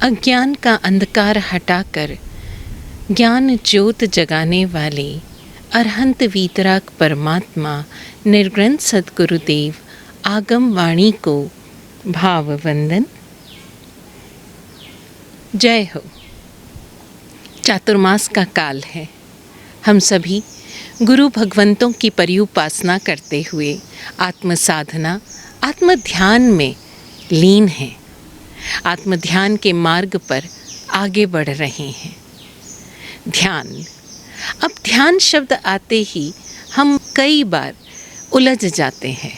अज्ञान का अंधकार हटाकर ज्ञान ज्योत जगाने वाले अरहंत वीतराग परमात्मा निर्ग्रंथ सद्गुरुदेव आगम वाणी को भाववंदन। जय हो। चातुर्मास का काल है। हम सभी गुरु भगवंतों की परिउपासना करते हुए आत्म साधना, आत्म ध्यान में लीन हैं। आत्म ध्यान के मार्ग पर आगे बढ़ रहे हैं। ध्यान, अब ध्यान शब्द आते ही हम कई बार उलझ जाते हैं।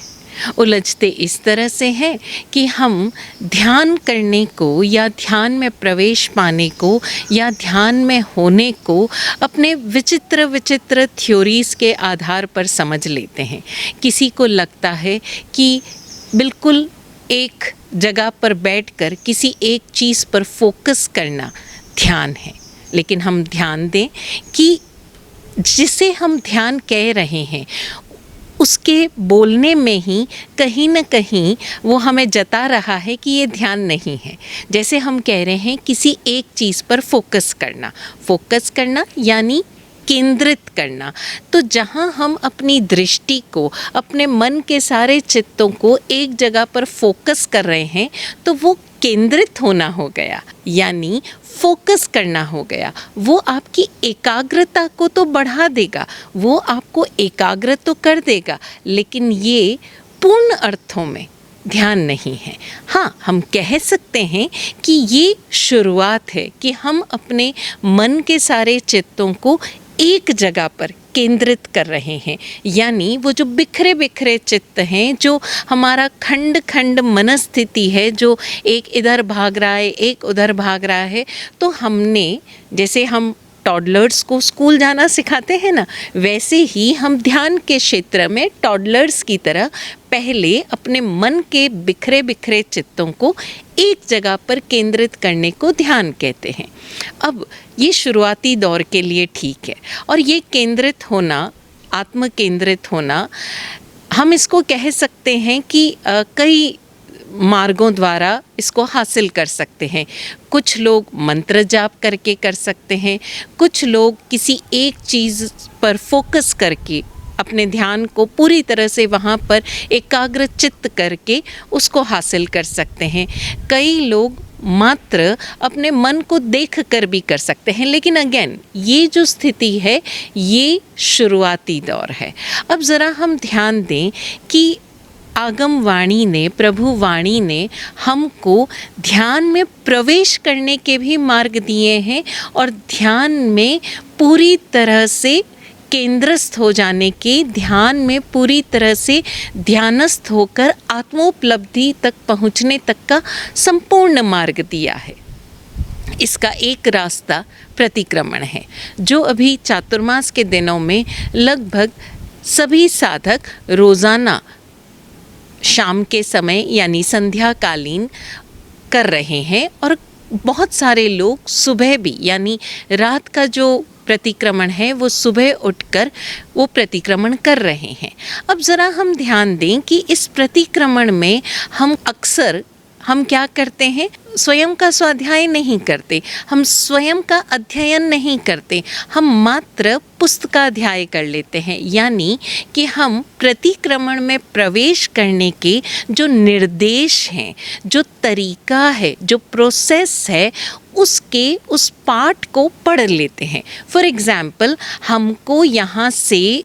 उलझते इस तरह से हैं कि हम ध्यान करने को या ध्यान में प्रवेश पाने को या ध्यान में होने को अपने विचित्र विचित्र थ्योरीज़ के आधार पर समझ लेते हैं। किसी को लगता है कि बिल्कुल एक जगह पर बैठकर किसी एक चीज़ पर फोकस करना ध्यान है। लेकिन हम ध्यान दें कि जिसे हम ध्यान कह रहे हैं उसके बोलने में ही कहीं न कहीं वो हमें जता रहा है कि ये ध्यान नहीं है। जैसे हम कह रहे हैं किसी एक चीज़ पर फोकस करना यानी केंद्रित करना। तो जहाँ हम अपनी दृष्टि को, अपने मन के सारे चित्तों को एक जगह पर फोकस कर रहे हैं तो वो केंद्रित होना हो गया, यानी फोकस करना हो गया। वो आपकी एकाग्रता को तो बढ़ा देगा, वो आपको एकाग्र तो कर देगा, लेकिन ये पूर्ण अर्थों में ध्यान नहीं है। हाँ, हम कह सकते हैं कि ये शुरुआत है कि हम अपने मन के सारे चित्तों को एक जगह पर केंद्रित कर रहे हैं। यानी वो जो बिखरे बिखरे चित्त हैं, जो हमारा खंड खंड मनस्थिति है, जो एक इधर भाग रहा है, एक उधर भाग रहा है, तो हमने, जैसे हम टॉडलर्स को स्कूल जाना सिखाते हैं ना, वैसे ही हम ध्यान के क्षेत्र में टॉडलर्स की तरह पहले अपने मन के बिखरे बिखरे चित्तों को एक जगह पर केंद्रित करने को ध्यान कहते हैं। अब ये शुरुआती दौर के लिए ठीक है, और ये केंद्रित होना, आत्म केंद्रित होना, हम इसको कह सकते हैं कि कई मार्गों द्वारा इसको हासिल कर सकते हैं। कुछ लोग मंत्र जाप करके कर सकते हैं, कुछ लोग किसी एक चीज़ पर फोकस करके अपने ध्यान को पूरी तरह से वहाँ पर एकाग्र चित्त करके उसको हासिल कर सकते हैं। कई लोग मात्र अपने मन को देख कर भी कर सकते हैं। लेकिन अगेन ये जो स्थिति है ये शुरुआती दौर है। अब ज़रा हम ध्यान दें कि आगम वाणी ने, प्रभु वाणी ने हमको ध्यान में प्रवेश करने के भी मार्ग दिए हैं, और ध्यान में पूरी तरह से केंद्रस्थ हो जाने के, ध्यान में पूरी तरह से ध्यानस्थ होकर आत्मोपलब्धि तक पहुँचने तक का संपूर्ण मार्ग दिया है। इसका एक रास्ता प्रतिक्रमण है, जो अभी चातुर्मास के दिनों में लगभग सभी साधक रोज़ाना शाम के समय यानी संध्याकालीन कर रहे हैं, और बहुत सारे लोग सुबह भी, यानी रात का जो प्रतिक्रमण है वो सुबह उठकर वो प्रतिक्रमण कर रहे हैं। अब ज़रा हम ध्यान दें कि इस प्रतिक्रमण में हम क्या करते हैं, स्वयं का स्वाध्याय नहीं करते, हम स्वयं का अध्ययन नहीं करते, हम मात्र पुस्तकाध्याय कर लेते हैं। यानी कि हम प्रतिक्रमण में प्रवेश करने के जो निर्देश हैं, जो तरीका है, जो प्रोसेस है, उस पाठ को पढ़ लेते हैं। फॉर एग्ज़ाम्पल, हमको यहाँ से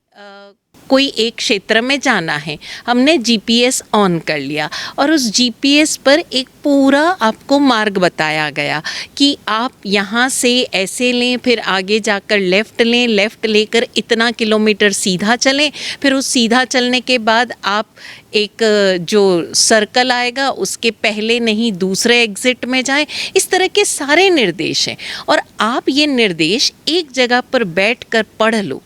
कोई एक क्षेत्र में जाना है, हमने जीपीएस ऑन कर लिया और उस जीपीएस पर एक पूरा आपको मार्ग बताया गया कि आप यहाँ से ऐसे लें, फिर आगे जाकर लेफ़्ट लें, लेफ़्ट लेकर इतना किलोमीटर सीधा चलें, फिर उस सीधा चलने के बाद आप एक जो सर्कल आएगा उसके पहले नहीं दूसरे एग्ज़िट में जाएं। इस तरह के सारे निर्देश हैं, और आप ये निर्देश एक जगह पर बैठकर पढ़ लो।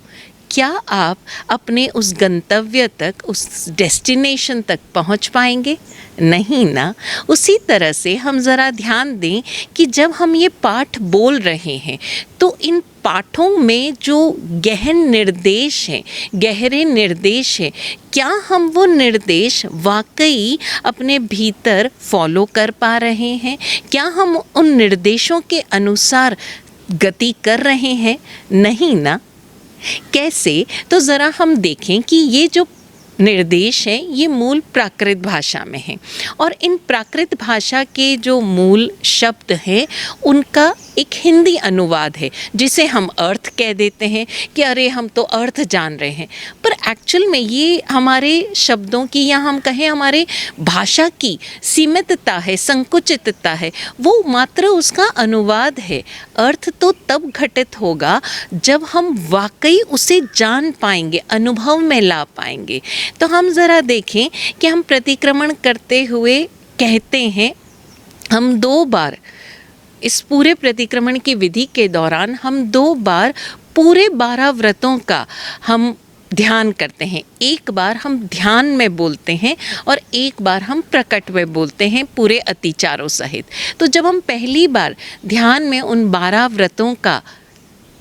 क्या आप अपने उस गंतव्य तक, उस डेस्टिनेशन तक पहुंच पाएंगे? नहीं ना। उसी तरह से हम ज़रा ध्यान दें कि जब हम ये पाठ बोल रहे हैं तो इन पाठों में जो गहन निर्देश हैं, गहरे निर्देश हैं, क्या हम वो निर्देश वाकई अपने भीतर फॉलो कर पा रहे हैं? क्या हम उन निर्देशों के अनुसार गति कर रहे हैं? नहीं ना। कैसे? तो ज़रा हम देखें कि ये जो निर्देश हैं ये मूल प्राकृत भाषा में हैं और इन प्राकृत भाषा के जो मूल शब्द हैं उनका एक हिंदी अनुवाद है जिसे हम अर्थ कह देते हैं कि अरे हम तो अर्थ जान रहे हैं, पर एक्चुअल में ये हमारे शब्दों की या हम कहें हमारे भाषा की सीमितता है, संकुचितता है, वो मात्र उसका अनुवाद है। अर्थ तो तब घटित होगा जब हम वाकई उसे जान पाएंगे, अनुभव में ला पाएंगे। तो हम ज़रा देखें कि हम प्रतिक्रमण करते हुए कहते हैं, हम 2 बार इस पूरे प्रतिक्रमण की विधि के दौरान हम 2 बार पूरे 12 व्रतों का हम ध्यान करते हैं। एक बार हम ध्यान में बोलते हैं और एक बार हम प्रकट में बोलते हैं पूरे अतिचारों सहित। तो जब हम पहली बार ध्यान में उन 12 व्रतों का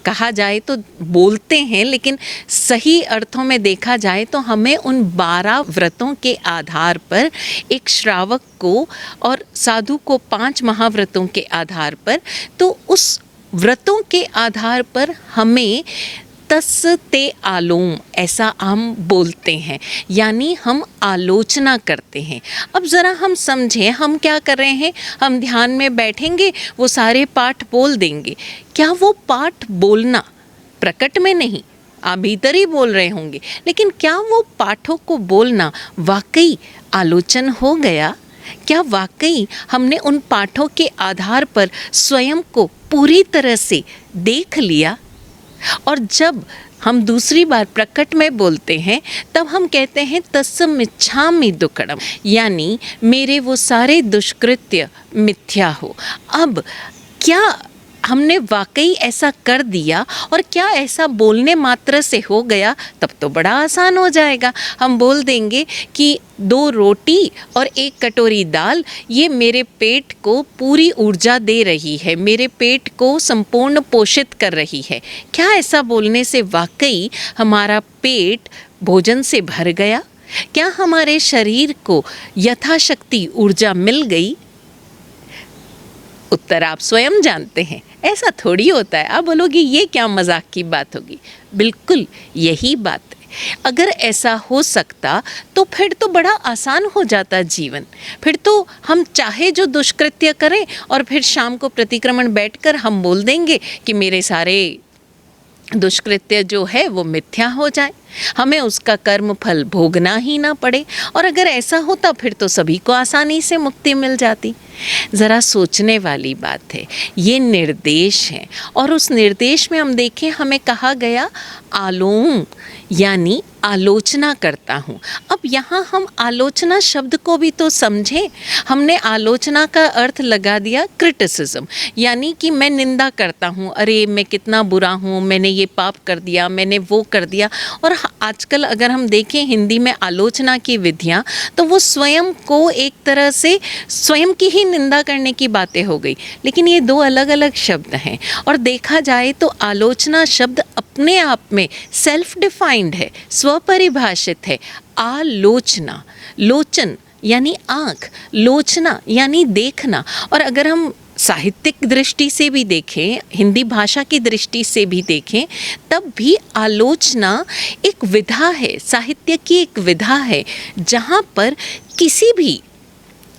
कहा जाए तो बोलते हैं, लेकिन सही अर्थों में देखा जाए तो हमें उन 12 व्रतों के आधार पर एक श्रावक को और साधु को 5 महाव्रतों के आधार पर, तो उस व्रतों के आधार पर हमें तस् ते आलोम ऐसा हम बोलते हैं, यानी हम आलोचना करते हैं। अब ज़रा हम समझें हम क्या कर रहे हैं। हम ध्यान में बैठेंगे, वो सारे पाठ बोल देंगे। क्या वो पाठ बोलना प्रकट में नहीं, आप भीतर ही बोल रहे होंगे, लेकिन क्या वो पाठों को बोलना वाकई आलोचन हो गया? क्या वाकई हमने उन पाठों के आधार पर स्वयं को पूरी तरह से देख लिया? और जब हम दूसरी बार प्रकट में बोलते हैं तब हम कहते हैं तस्मिच्छामि दुक्कडम, यानी मेरे वो सारे दुष्कृत्य मिथ्या हो। अब क्या हमने वाकई ऐसा कर दिया? और क्या ऐसा बोलने मात्र से हो गया? तब तो बड़ा आसान हो जाएगा। हम बोल देंगे कि 2 रोटी और 1 कटोरी दाल ये मेरे पेट को पूरी ऊर्जा दे रही है, मेरे पेट को संपूर्ण पोषित कर रही है। क्या ऐसा बोलने से वाकई हमारा पेट भोजन से भर गया? क्या हमारे शरीर को यथाशक्ति ऊर्जा मिल गई? उत्तर आप स्वयं जानते हैं। ऐसा थोड़ी होता है। आप बोलोगे ये क्या मजाक की बात होगी। बिल्कुल यही बात है। अगर ऐसा हो सकता तो फिर तो बड़ा आसान हो जाता जीवन। फिर तो हम चाहे जो दुष्कृत्य करें और फिर शाम को प्रतिक्रमण बैठकर हम बोल देंगे कि मेरे सारे दुष्कृत्य जो है वो मिथ्या हो जाए, हमें उसका कर्म फल भोगना ही ना पड़े। और अगर ऐसा होता फिर तो सभी को आसानी से मुक्ति मिल जाती। ज़रा सोचने वाली बात है। ये निर्देश हैं और उस निर्देश में हम देखें हमें कहा गया आलोम, यानी आलोचना करता हूँ। अब यहाँ हम आलोचना शब्द को भी तो समझें। हमने आलोचना का अर्थ लगा दिया क्रिटिसिज्म, यानी कि मैं निंदा करता हूँ, अरे मैं कितना बुरा हूँ, मैंने ये पाप कर दिया, मैंने वो कर दिया। और आजकल अगर हम देखें हिंदी में आलोचना की विधियाँ, तो वो स्वयं को एक तरह से स्वयं की ही निंदा करने की बातें हो गई। लेकिन ये 2 अलग अलग शब्द हैं और देखा जाए तो आलोचना शब्द अपने आप में सेल्फ डिफाइंड है, स्वपरिभाषित है। आलोचना, लोचन यानी आँख, लोचना यानी देखना। और अगर हम साहित्यिक दृष्टि से भी देखें, हिंदी भाषा की दृष्टि से भी देखें, तब भी आलोचना एक विधा है, साहित्य की एक विधा है, जहाँ पर किसी भी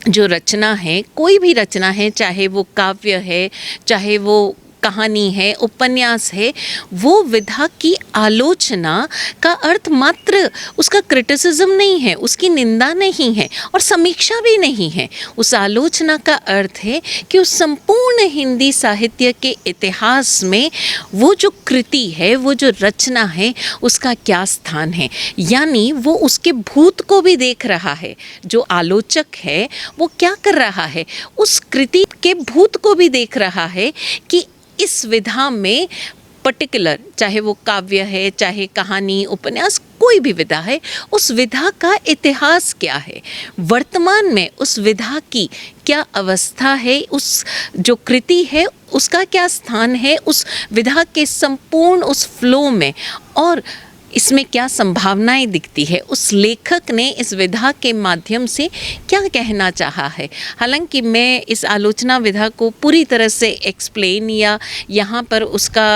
जो रचना है, कोई भी रचना है, चाहे वो काव्य है, चाहे वो कहानी है, उपन्यास है, वो विधा की आलोचना का अर्थ मात्र उसका क्रिटिसिज्म नहीं है, उसकी निंदा नहीं है और समीक्षा भी नहीं है। उस आलोचना का अर्थ है कि उस संपूर्ण हिंदी साहित्य के इतिहास में वो जो कृति है, वो जो रचना है, उसका क्या स्थान है। यानी वो उसके भूत को भी देख रहा है। जो आलोचक है वो क्या कर रहा है, उस कृति के भूत को भी देख रहा है कि इस विधा में पर्टिकुलर, चाहे वो काव्य है, चाहे कहानी, उपन्यास, कोई भी विधा है, उस विधा का इतिहास क्या है, वर्तमान में उस विधा की क्या अवस्था है, उस जो कृति है उसका क्या स्थान है उस विधा के संपूर्ण उस फ्लो में, और इसमें क्या संभावनाएं दिखती है, उस लेखक ने इस विधा के माध्यम से क्या कहना चाहा है। हालांकि मैं इस आलोचना विधा को पूरी तरह से एक्सप्लेन या यहाँ पर उसका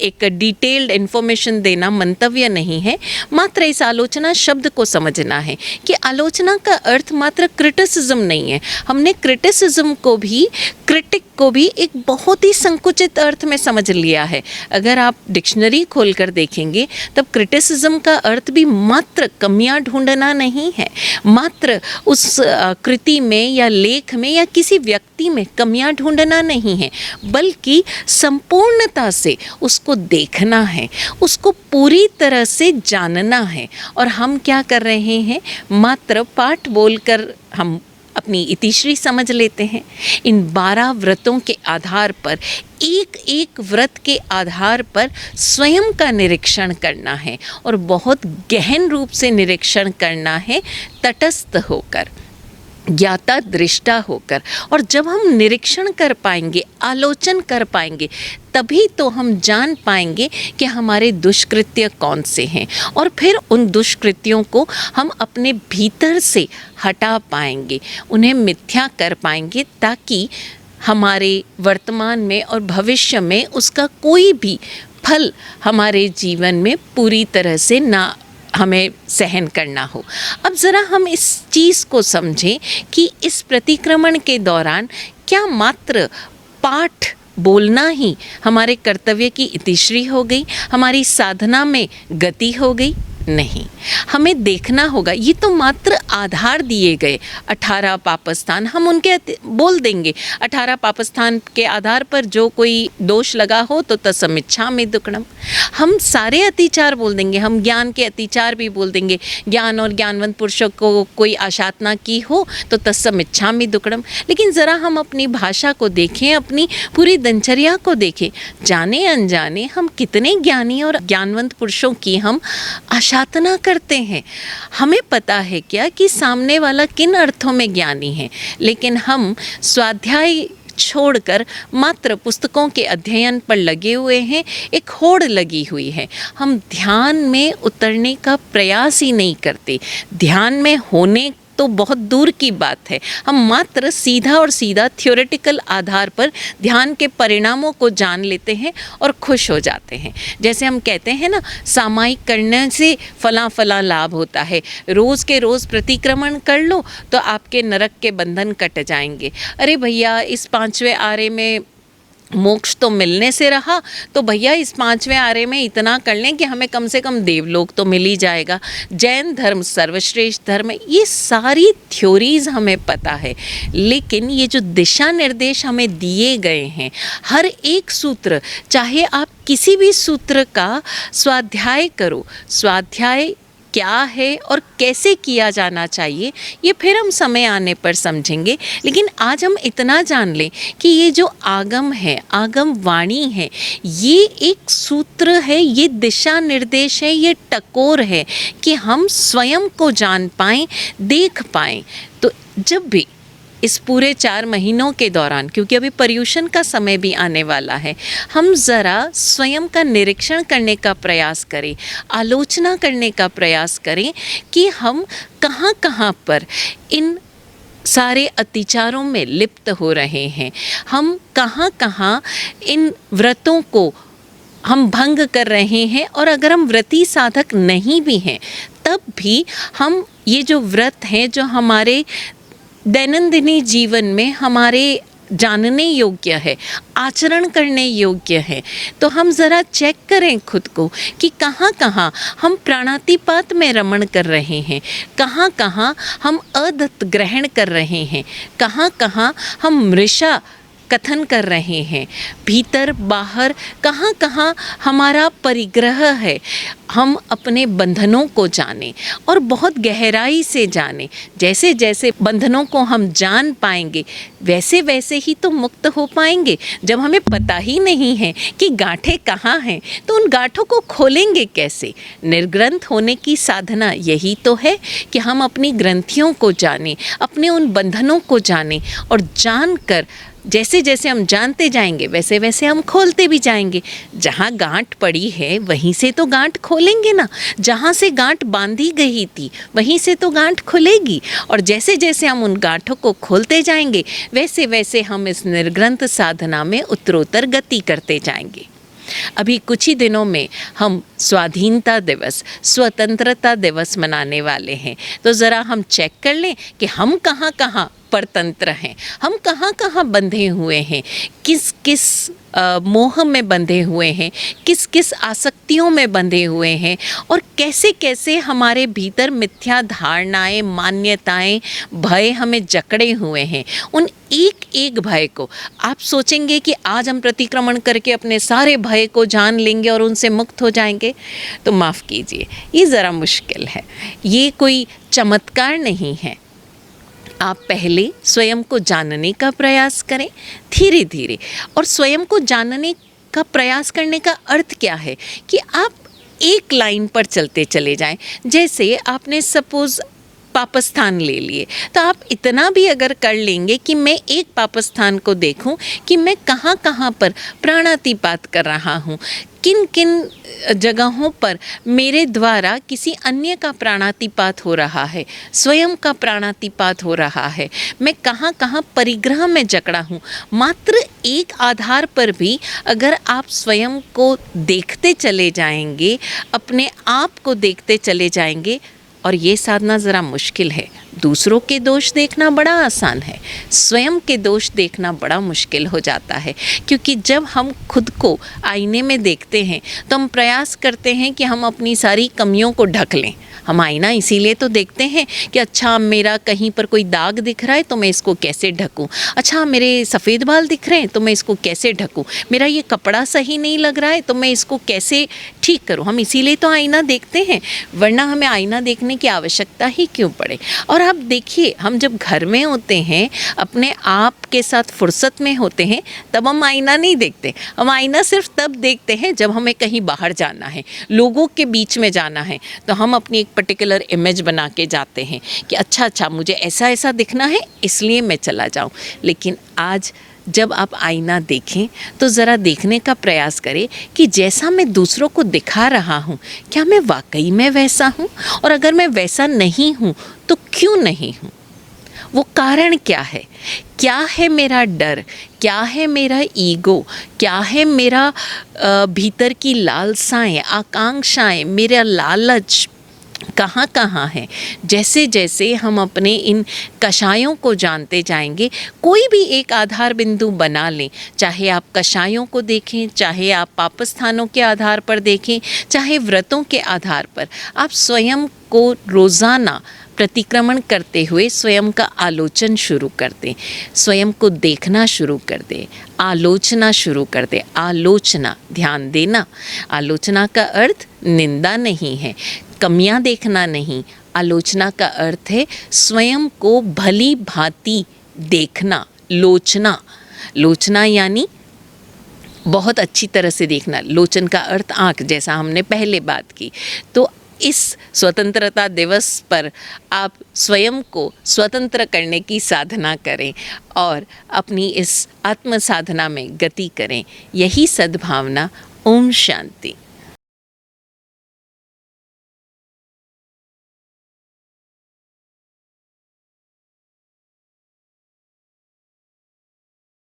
एक डिटेल्ड इन्फॉर्मेशन देना मंतव्य नहीं है, मात्र इस आलोचना शब्द को समझना है कि आलोचना का अर्थ मात्र क्रिटिसिज्म नहीं है। हमने क्रिटिसिज्म को भी, क्रिटिक को भी एक बहुत ही संकुचित अर्थ में समझ लिया है। अगर आप डिक्शनरी खोलकर देखेंगे तब क्रिटिसिज्म का अर्थ भी मात्र कमियां ढूंढना नहीं है, मात्र उस कृति में या लेख में या किसी व्यक्ति में कमियां ढूंढना नहीं है, बल्कि संपूर्णता से उसको देखना है, उसको पूरी तरह से जानना है। और हम क्या कर रहे हैं, मात्र पाठ बोलकर हम अपनी इतिश्री समझ लेते हैं। इन 12 व्रतों के आधार पर, एक एक व्रत के आधार पर स्वयं का निरीक्षण करना है और बहुत गहन रूप से निरीक्षण करना है, तटस्थ होकर, ज्ञाता दृष्टा होकर। और जब हम निरीक्षण कर पाएंगे, आलोचन कर पाएंगे, तभी तो हम जान पाएंगे कि हमारे दुष्कृत्य कौन से हैं, और फिर उन दुष्कृत्यों को हम अपने भीतर से हटा पाएंगे, उन्हें मिथ्या कर पाएंगे, ताकि हमारे वर्तमान में और भविष्य में उसका कोई भी फल हमारे जीवन में पूरी तरह से ना हमें सहन करना हो। अब ज़रा हम इस चीज़ को समझें कि इस प्रतिक्रमण के दौरान क्या मात्र पाठ बोलना ही हमारे कर्तव्य की इतिश्री हो गई, हमारी साधना में गति हो गई? नहीं, हमें देखना होगा। ये तो मात्र आधार दिए गए 18 पापस्थान, हम उनके बोल देंगे। 18 पापस्थान के आधार पर जो कोई दोष लगा हो तो तत्समिच्छामि दुक्कडम, हम सारे अतिचार बोल देंगे। हम ज्ञान के अतिचार भी बोल देंगे। ज्ञान और ज्ञानवंत पुरुषों को कोई आशातना की हो तो तत्समिच्छामि दुक्कडम। लेकिन ज़रा हम अपनी भाषा को देखें, अपनी पूरी दिनचर्या को देखें, जाने अनजाने हम कितने ज्ञानी और ज्ञानवंत पुरुषों की हम आशातना करते हैं। हमें पता है क्या कि सामने वाला किन अर्थों में ज्ञानी है, लेकिन हम स्वाध्याय छोड़कर मात्र पुस्तकों के अध्ययन पर लगे हुए हैं, एक होड़ लगी हुई है। हम ध्यान में उतरने का प्रयास ही नहीं करते। ध्यान में होने तो बहुत दूर की बात है, हम मात्र सीधा और सीधा थ्योरेटिकल आधार पर ध्यान के परिणामों को जान लेते हैं और खुश हो जाते हैं। जैसे हम कहते हैं ना, सामायिक करने से फला फला लाभ होता है, रोज़ के रोज़ प्रतिक्रमण कर लो तो आपके नरक के बंधन कट जाएंगे। अरे भैया, इस 5वें आरे में मोक्ष तो मिलने से रहा, तो भैया इस 5वें आरे में इतना कर लें कि हमें कम से कम देवलोक तो मिल ही जाएगा। जैन धर्म सर्वश्रेष्ठ धर्म, ये सारी थ्योरीज हमें पता है, लेकिन ये जो दिशा निर्देश हमें दिए गए हैं, हर एक सूत्र, चाहे आप किसी भी सूत्र का स्वाध्याय करो, स्वाध्याय क्या है और कैसे किया जाना चाहिए ये फिर हम समय आने पर समझेंगे। लेकिन आज हम इतना जान लें कि ये जो आगम है, आगम वाणी है, ये एक सूत्र है, ये दिशा निर्देश है, ये टकोर है कि हम स्वयं को जान पाएँ, देख पाएँ। तो जब भी इस पूरे 4 महीनों के दौरान, क्योंकि अभी पर्युषण का समय भी आने वाला है, हम ज़रा स्वयं का निरीक्षण करने का प्रयास करें, आलोचना करने का प्रयास करें कि हम कहाँ कहाँ पर इन सारे अतिचारों में लिप्त हो रहे हैं, हम कहाँ कहाँ इन व्रतों को हम भंग कर रहे हैं। और अगर हम व्रती साधक नहीं भी हैं तब भी हम ये जो व्रत हैं, जो हमारे दैनंदिनी जीवन में हमारे जानने योग्य है, आचरण करने योग्य है, तो हम ज़रा चेक करें खुद को कि कहाँ कहाँ हम प्राणातिपात में रमण कर रहे हैं, कहाँ कहाँ हम अदत्त ग्रहण कर रहे हैं, कहाँ कहाँ हम मृषा कथन कर रहे हैं, भीतर बाहर कहाँ कहाँ हमारा परिग्रह है, हम अपने बंधनों को जानें और बहुत गहराई से जानें। जैसे जैसे बंधनों को हम जान पाएंगे वैसे वैसे ही तो मुक्त हो पाएंगे। जब हमें पता ही नहीं है कि गांठें कहाँ हैं तो उन गांठों को खोलेंगे कैसे? निर्ग्रंथ होने की साधना यही तो है कि हम अपनी ग्रंथियों को जानें, अपने उन बंधनों को जानें और जानकर जैसे जैसे हम जानते जाएंगे वैसे वैसे हम खोलते भी जाएंगे। जहाँ गांठ पड़ी है वहीं से तो गांठ खोलेंगे ना, जहाँ से गांठ बांधी गई थी वहीं से तो गांठ खुलेगी। और जैसे जैसे हम उन गांठों को खोलते जाएंगे वैसे वैसे हम इस निर्ग्रंथ साधना में उत्तरोत्तर गति करते जाएंगे। अभी कुछ ही दिनों में हम स्वाधीनता दिवस, स्वतंत्रता दिवस मनाने वाले हैं। तो ज़रा हम चेक कर लें कि हम कहाँ कहाँ परतंत्र हैं, हम कहाँ कहाँ बंधे हुए हैं, किस किस मोह में बंधे हुए हैं, किस किस आसक्तियों में बंधे हुए हैं और कैसे कैसे हमारे भीतर मिथ्या धारणाएं, मान्यताएं, भय हमें जकड़े हुए हैं। उन एक एक भय को आप सोचेंगे कि आज हम प्रतिक्रमण करके अपने सारे भय को जान लेंगे और उनसे मुक्त हो जाएंगे, तो माफ़ कीजिए, ये ज़रा मुश्किल है। ये कोई चमत्कार नहीं है। आप पहले स्वयं को जानने का प्रयास करें धीरे धीरे। और स्वयं को जानने का प्रयास करने का अर्थ क्या है कि आप एक लाइन पर चलते चले जाएं। जैसे आपने सपोज़ पापस्थान ले लिए, तो आप इतना भी अगर कर लेंगे कि मैं एक पापस्थान को देखूं कि मैं कहाँ कहाँ पर प्राणातिपात कर रहा हूँ, किन किन जगहों पर मेरे द्वारा किसी अन्य का प्राणातिपात हो रहा है, स्वयं का प्राणातिपात हो रहा है, मैं कहाँ कहाँ परिग्रह में जकड़ा हूँ। मात्र एक आधार पर भी अगर आप स्वयं को देखते चले जाएंगे, अपने आप को देखते चले जाएंगे, और ये साधना ज़रा मुश्किल है। दूसरों के दोष देखना बड़ा आसान है, स्वयं के दोष देखना बड़ा मुश्किल हो जाता है। क्योंकि जब हम खुद को आईने में देखते हैं तो हम प्रयास करते हैं कि हम अपनी सारी कमियों को ढक लें। हम आईना इसीलिए तो देखते हैं कि अच्छा मेरा कहीं पर कोई दाग दिख रहा है तो मैं इसको कैसे ढकूं, अच्छा मेरे सफ़ेद बाल दिख रहे हैं तो मैं इसको कैसे ढकूं, मेरा ये कपड़ा सही नहीं लग रहा है तो मैं इसको कैसे ठीक करूं। हम इसीलिए तो आईना देखते हैं, वरना हमें आईना देखने की आवश्यकता ही क्यों पड़े। और आप देखिए, हम जब घर में होते हैं, अपने आप के साथ फुर्सत में होते हैं, तब हम आईना नहीं देखते। हम आईना सिर्फ तब देखते हैं जब हमें कहीं बाहर जाना है, लोगों के बीच में जाना है, तो हम अपनी एक पर्टिकुलर इमेज बना के जाते हैं कि अच्छा मुझे ऐसा ऐसा दिखना है इसलिए मैं चला जाऊं। लेकिन आज जब आप आईना देखें तो ज़रा देखने का प्रयास करें कि जैसा मैं दूसरों को दिखा रहा हूँ क्या मैं वाकई में वैसा हूँ, और अगर मैं वैसा नहीं हूँ तो क्यों नहीं हूँ, वो कारण क्या है। क्या है मेरा डर, क्या है मेरा ईगो, क्या है मेरा भीतर की लालसाएं, आकांक्षाएं, मेरा लालच कहाँ कहाँ है। जैसे जैसे हम अपने इन कषायों को जानते जाएंगे, कोई भी एक आधार बिंदु बना लें, चाहे आप कषायों को देखें, चाहे आप पापस्थानों के आधार पर देखें, चाहे व्रतों के आधार पर, आप स्वयं को रोज़ाना प्रतिक्रमण करते हुए स्वयं का आलोचन शुरू कर दें, स्वयं को देखना शुरू कर दें, आलोचना शुरू कर दें। आलोचना, ध्यान देना, आलोचना का अर्थ निंदा नहीं है, कमियां देखना नहीं। आलोचना का अर्थ है स्वयं को भली भांति देखना। लोचना, लोचना यानी बहुत अच्छी तरह से देखना। लोचन का अर्थ आँख, जैसा हमने पहले बात की। तो इस स्वतंत्रता दिवस पर आप स्वयं को स्वतंत्र करने की साधना करें और अपनी इस आत्म साधना में गति करें। यही सद्भावना। ओम शांति।